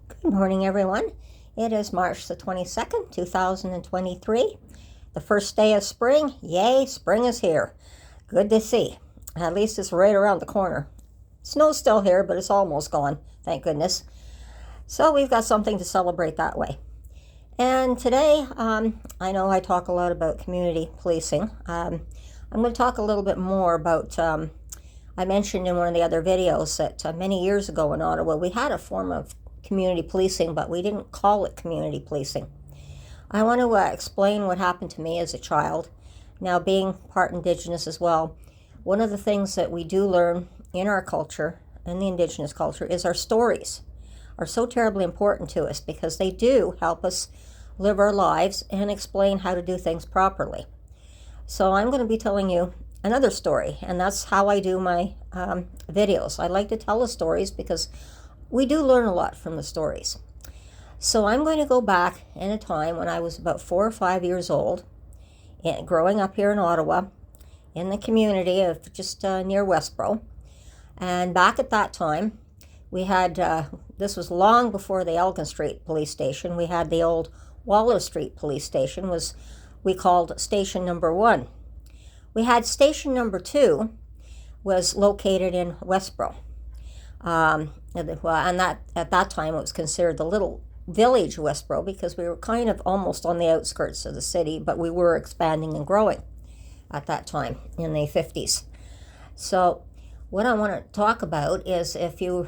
Good morning, everyone. It is March the 22nd, 2023. The first day of spring. Yay, spring is here. Good to see. At least it's right around the corner. Snow's still here, but it's almost gone, thank goodness. So we've got something to celebrate that way. And today, I know I talk a lot about community policing. I'm going to talk a little bit more about, I mentioned in one of the other videos that many years ago in Ottawa, we had a form of community policing, but we didn't call it community policing. I want to explain what happened to me as a child. Now, being part Indigenous as well, one of the things that we do learn in our culture, in the Indigenous culture, is our stories are so terribly important to us because they do help us live our lives and explain how to do things properly. So I'm going to be telling you another story, and that's how I do my videos. I like to tell the stories because we do learn a lot from the stories. So I'm going to go back in a time when I was about 4 or 5 years old, growing up here in Ottawa, in the community of just near Westboro. And back at that time, we had, this was long before the Elgin Street Police Station, we had the old Waller Street Police Station, we called Station Number 1. We had Station Number 2, was located in Westboro. And that at that time it was considered the little village of Westboro because we were kind of almost on the outskirts of the city, but we were expanding and growing at that time in the 50s. So what I want to talk about is if you,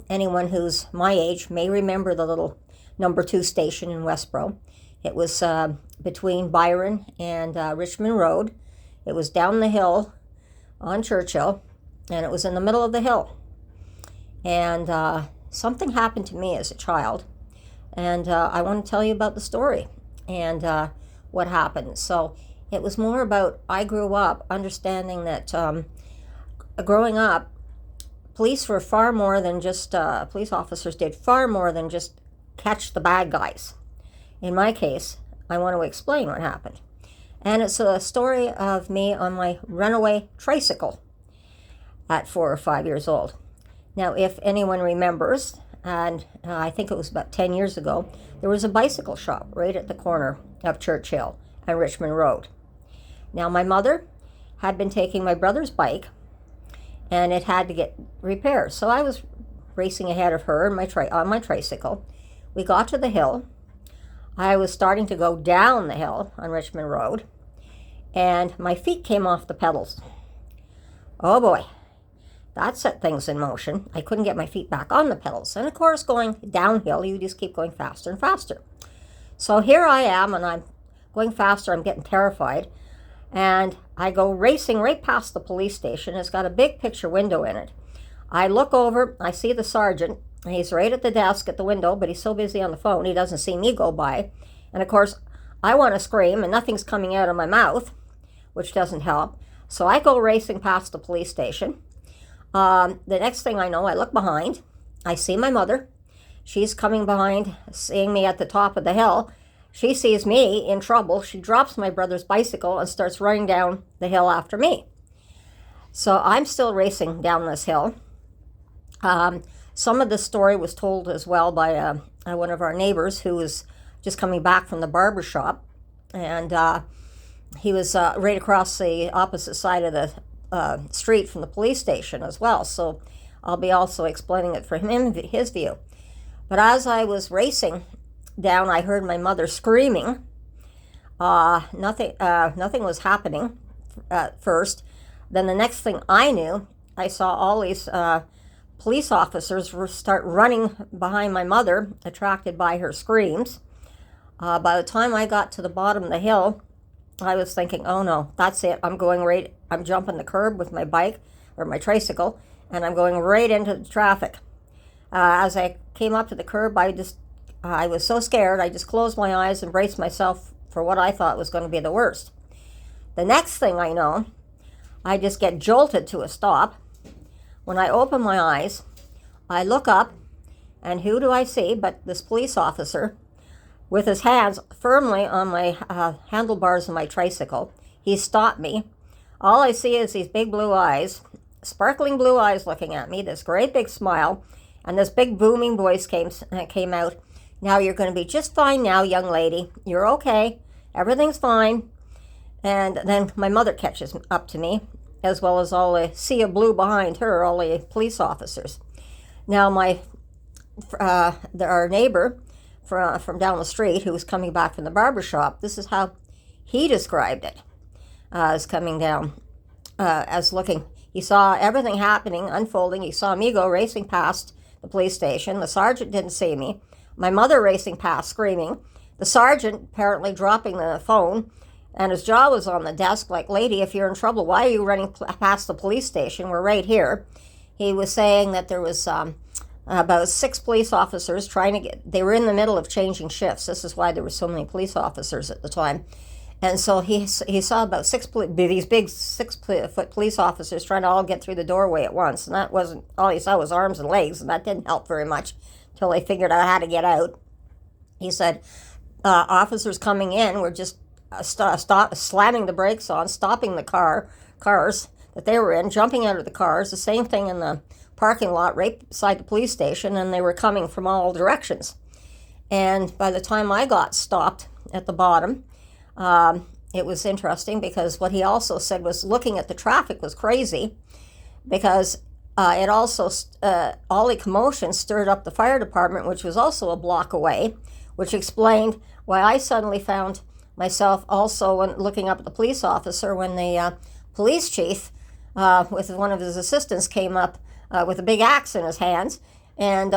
anyone who's my age may remember the little Number 2 station in Westboro. It was between Byron and Richmond Road. It was down the hill on Churchill, and it was in the middle of the hill. And something happened to me as a child, and I want to tell you about the story and what happened. So it was more about, I grew up understanding that growing up, police were far more than just, police officers did far more than just catch the bad guys. In my case, I want to explain what happened. And it's a story of me on my runaway tricycle at 4 or 5 years old. Now, if anyone remembers, and I think it was about 10 years ago, there was a bicycle shop right at the corner of Churchill and Richmond Road. Now, my mother had been taking my brother's bike, and it had to get repaired. So I was racing ahead of her on my tricycle. We got to the hill. I was starting to go down the hill on Richmond Road, and my feet came off the pedals. Oh boy. That set things in motion. I couldn't get my feet back on the pedals. And of course, going downhill, you just keep going faster and faster. So here I am, and I'm going faster. I'm getting terrified. And I go racing right past the police station. It's got a big picture window in it. I look over, I see the sergeant. He's right at the desk at the window, but he's so busy on the phone, he doesn't see me go by. And of course, I want to scream, and nothing's coming out of my mouth, which doesn't help. So I go racing past the police station. The next thing I know, I look behind. I see my mother. She's coming behind, seeing me at the top of the hill. She sees me in trouble. She drops my brother's bicycle and starts running down the hill after me. So I'm still racing down this hill. Some of the story was told as well by one of our neighbors who was just coming back from the barber shop. And he was right across the opposite side of the street from the police station as well, so I'll be also explaining it for him, his view. But as I was racing down, I heard my mother screaming. Nothing was happening at first. Then the next thing I knew, I saw all these police officers start running behind my mother, attracted by her screams. By the time I got to the bottom of the hill, I was thinking, oh no, that's it. I'm jumping the curb with my bike or my tricycle, and I'm going right into the traffic. As I came up to the curb, I was so scared, I just closed my eyes and braced myself for what I thought was going to be the worst. The next thing I know, I just get jolted to a stop. When I open my eyes, I look up, and who do I see but this police officer with his hands firmly on my handlebars of my tricycle. He stopped me. All I see is these big blue eyes, sparkling blue eyes looking at me, this great big smile, And this big booming voice came out. "Now you're going to be just fine now, young lady. You're okay. Everything's fine." And then my mother catches up to me, as well as all the sea of blue behind her, all the police officers. Now our neighbor from down the street, who was coming back from the barber shop, this is how he described it, as coming down, as looking. He saw everything happening, unfolding. He saw me go racing past the police station. The sergeant didn't see me. My mother racing past, screaming. The sergeant apparently dropping the phone, and his jaw was on the desk like, "Lady, if you're in trouble, why are you running past the police station? We're right here." He was saying that there was about 6 police officers they were in the middle of changing shifts. This is why there were so many police officers at the time. And so he saw about these big 6-foot police officers trying to all get through the doorway at once. And that wasn't, all he saw was arms and legs, and that didn't help very much until they figured out how to get out. He said officers coming in were just slamming the brakes on, stopping the cars that they were in, jumping out of the cars. The same thing in the parking lot right beside the police station, and they were coming from all directions. And by the time I got stopped at the bottom, it was interesting because what he also said was looking at the traffic was crazy, because it also, all the commotion stirred up the fire department, which was also a block away, which explained why I suddenly found myself also looking up at the police officer when the police chief with one of his assistants came up with a big axe in his hands, and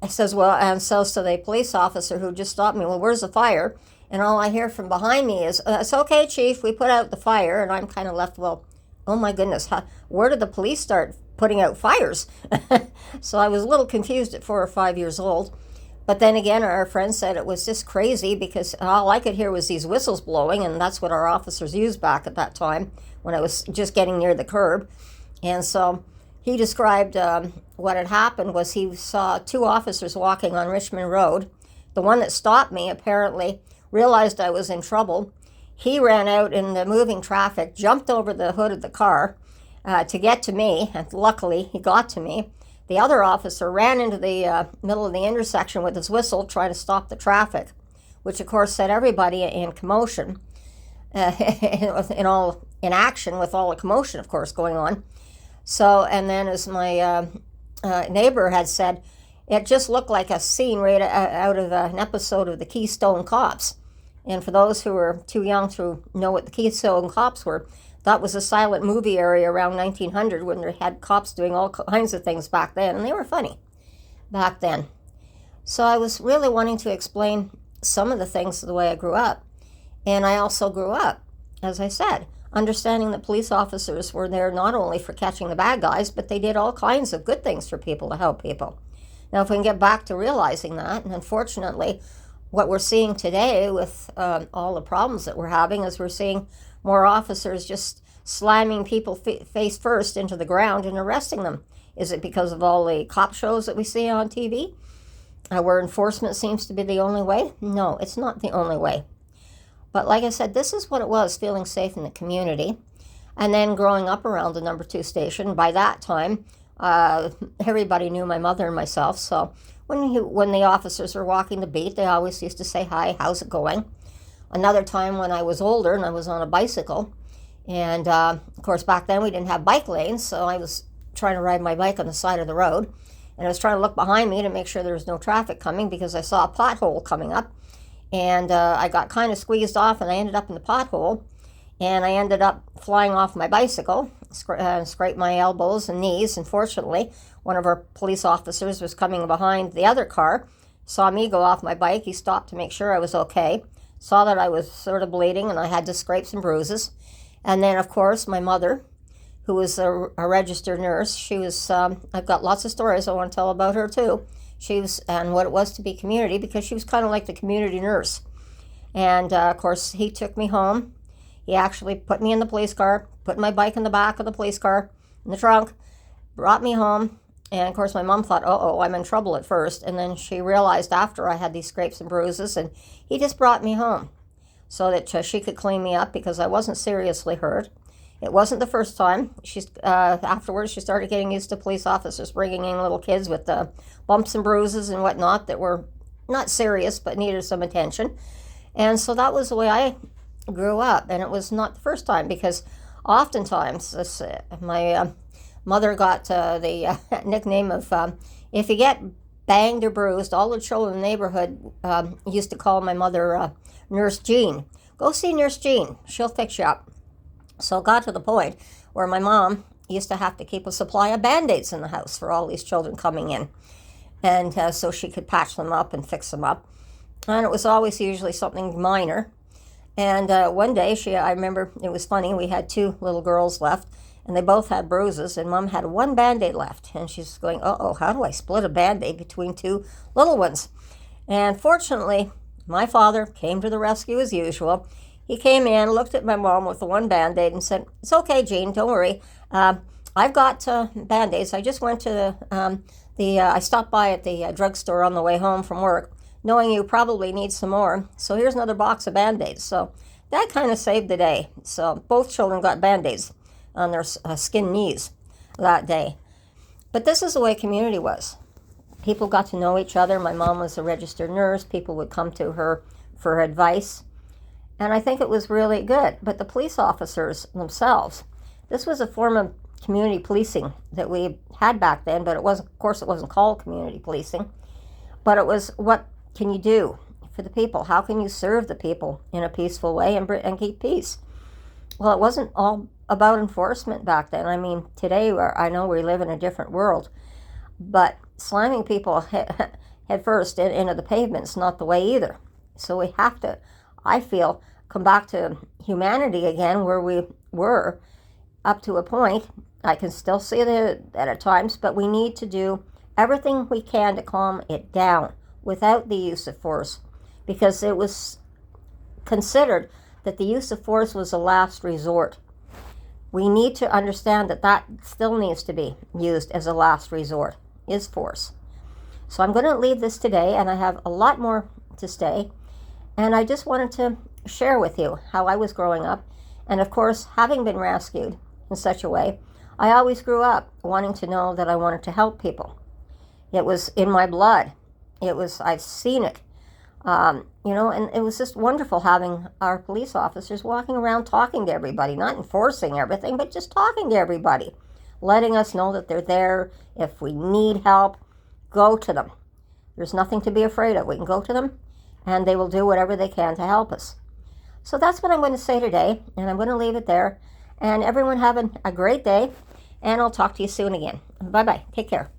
says, well, and says to the police officer who just stopped me, "Well, where's the fire?" And all I hear from behind me is, "It's okay, Chief, we put out the fire." And I'm kind of left, well, oh my goodness, where did the police start putting out fires? So I was a little confused at 4 or 5 years old. But then again, our friend said it was just crazy because all I could hear was these whistles blowing, and that's what our officers used back at that time when I was just getting near the curb. And so he described what had happened was he saw 2 officers walking on Richmond Road. The one that stopped me apparently realized I was in trouble. He ran out in the moving traffic, jumped over the hood of the car to get to me, and luckily he got to me. The other officer ran into the middle of the intersection with his whistle, trying to stop the traffic, which of course set everybody in commotion, in action with all the commotion, of course, going on. So, and then as my neighbor had said, it just looked like a scene right out of an episode of the Keystone Cops. And for those who were too young to know what the Keystone Cops were, that was a silent movie area around 1900 when they had cops doing all kinds of things back then, and they were funny back then. So I was really wanting to explain some of the things the way I grew up. And I also grew up, as I said, understanding that police officers were there not only for catching the bad guys, but they did all kinds of good things for people to help people. Now, if we can get back to realizing that, and unfortunately, what we're seeing today with all the problems that we're having is we're seeing more officers just slamming people face first into the ground and arresting them. Is it because of all the cop shows that we see on TV, where enforcement seems to be the only way? No, it's not the only way. But like I said, this is what it was, feeling safe in the community. And then growing up around the number 2 station, by that time, everybody knew my mother and myself. So when the officers were walking the beat, they always used to say, "Hi, how's it going?" Another time when I was older and I was on a bicycle, and of course back then we didn't have bike lanes, so I was trying to ride my bike on the side of the road, and I was trying to look behind me to make sure there was no traffic coming because I saw a pothole coming up, and I got kind of squeezed off and I ended up in the pothole, and I ended up flying off my bicycle, scraped my elbows and knees. Unfortunately, one of our police officers was coming behind the other car, saw me go off my bike. He stopped to make sure I was okay, saw that I was sort of bleeding and I had to scrape some bruises. And then, of course, my mother, who was a registered nurse, she was, I've got lots of stories I want to tell about her too. She was, and what it was to be community, because she was kind of like the community nurse. And of course, he took me home. He actually put me in the police car, put my bike in the back of the police car, in the trunk, brought me home. And of course, my mom thought, uh-oh, I'm in trouble at first. And then she realized after I had these scrapes and bruises, and he just brought me home so that she could clean me up because I wasn't seriously hurt. It wasn't the first time. Afterwards, she started getting used to police officers bringing in little kids with bumps and bruises and whatnot that were not serious but needed some attention. And so that was the way I grew up. And it was not the first time, because oftentimes my mother got the nickname of if you get banged or bruised, all the children in the neighborhood used to call my mother Nurse Jean. Go see Nurse Jean. She'll fix you up. So it got to the point where my mom used to have to keep a supply of Band-Aids in the house for all these children coming in. And so she could patch them up and fix them up. And it was always usually something minor. And one day, I remember it was funny, we had 2 little girls left, and they both had bruises, and Mom had 1 Band-Aid left. And she's going, uh-oh, how do I split a Band-Aid between 2 little ones? And fortunately, my father came to the rescue as usual. He came in, looked at my mom with the 1 Band-Aid and said, "It's okay, Jean, don't worry. I've got Band-Aids. I just went to I stopped by at the drugstore on the way home from work, knowing you probably need some more. So here's another box of Band-Aids." So that kind of saved the day. So both children got Band-Aids on their skinned knees that day. But this is the way community was. People got to know each other. My mom was a registered nurse. People would come to her for advice. And I think it was really good. But the police officers themselves, this was a form of community policing that we had back then, but of course it wasn't called community policing. But it was, what can you do for the people? How can you serve the people in a peaceful way and keep peace? Well, it wasn't all about enforcement back then. I mean, today I know we live in a different world, but slamming people head first into the pavement's not the way either. So we have to, I feel, come back to humanity again, where we were up to a point. I can still see that at times, but we need to do everything we can to calm it down without the use of force, because it was considered that the use of force was a last resort. We need to understand that still needs to be used as a last resort, is force. So I'm going to leave this today, and I have a lot more to say. And I just wanted to share with you how I was growing up. And of course, having been rescued in such a way, I always grew up wanting to know that I wanted to help people. It was in my blood. I've seen it. And it was just wonderful having our police officers walking around talking to everybody, not enforcing everything, but just talking to everybody, letting us know that they're there. If we need help, go to them. There's nothing to be afraid of. We can go to them, and they will do whatever they can to help us. So that's what I'm going to say today, and I'm going to leave it there. And everyone have a great day, and I'll talk to you soon again. Bye-bye. Take care.